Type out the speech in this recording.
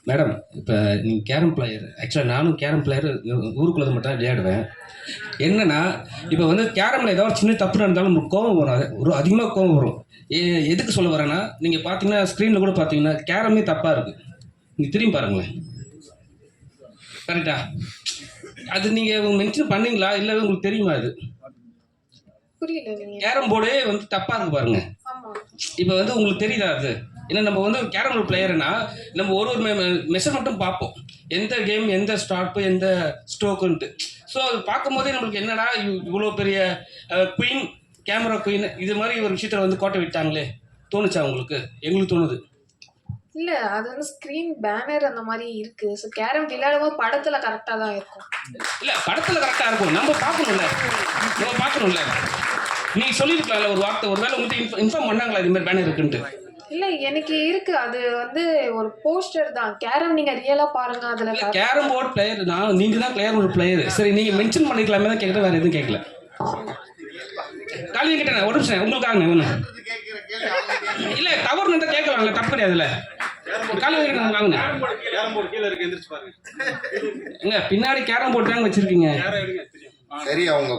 Madam, இப்போ நீங்கள் carrom player. ஆக்சுவலாக நானும் கேரம் பிளேயர். ஊருக்குள்ளே மட்டும் தான் விளையாடுவேன். என்னன்னா, இப்போ வந்து கேரமில் ஏதாவது ஒரு சின்ன தப்பு நடந்தாலும் நமக்கு கோவம் வரும். ஒரு அதிகமாக கோவம் வரும். எதுக்கு சொல்ல வரேன்னா, நீங்கள் பார்த்தீங்கன்னா ஸ்க்ரீனில் கூட பார்த்தீங்கன்னா கேரமே தப்பாக இருக்குது. நீங்கள் திரும்பி பாருங்களேன். கரெக்டா? அது நீங்கள் மென்ஷன் பண்ணீங்களா? இல்லை உங்களுக்கு தெரியுமா அது? புரியல நீங்க. கேரம் போர்டே வந்து தப்பாக இருக்கு பாருங்க. ஆமா. இப்போ வந்து உங்களுக்கு தெரியுதா அது? ஏன்னா நம்ம வந்து கேரம் பிளேயர்னா நம்ம ஒரு மெஷர்மெண்ட்டும் பார்ப்போம். எந்த கேம் எந்த ஸ்டார்ப்பு எந்த ஸ்ட்ரோக்குன்ட்டு. ஸோ அது பார்க்கும்போதே நம்மளுக்கு என்னடா இவ்வளோ பெரிய குயின் கேமரா குயின் இது மாதிரி ஒரு விஷயத்தில் வந்து கோட்டை விட்டாங்களே தோணுச்சா உங்களுக்கு? எங்களுக்கு தோணுது. இல்ல அது வந்து ஸ்கிரீன் பேனர் அந்த மாதிரி இருக்கு. ஸோ கேரம் விளையாடும்போது படத்துல கரெக்டா தான் இருக்கும். இல்லை படத்தில் கரெக்டாக இருக்கும். நம்ம பார்க்கணும்ல. நீ சொல்லியிருக்கலாம்ல ஒரு வார்த்தை. ஒரு வேளை உங்களுக்கு இன்ஃபார்ம் பண்ணாங்களா இது மாதிரி பேனர் இருக்குன்ட்டு? இல்ல எனக்கு இருக்கு. அது வந்து ஒரு போஸ்டர் தான். கேரம் நீங்க ரியலா பாருங்க அதுல கேரம் போர்டு பிளேயர் நீங்க தான் கேரம் போர்டு பிளேயர். சரி நீங்க மென்ஷன் பண்ணிக்கலாமே தான் கேட்குறேன். வேற எதுவும் கேட்கல. காலையில் கேட்டேன் ஒரு நிமிஷம் உங்களுக்காக ஒன்று இல்லை தவறு நின்று கேட்கலாம்ல, தப்பு கிடையாதுல்ல. காலையில் கேட்டேன் வாங்க. எங்க பின்னாடி கேரம் போர்டு தாங்க வச்சிருக்கீங்க. சரி அவங்க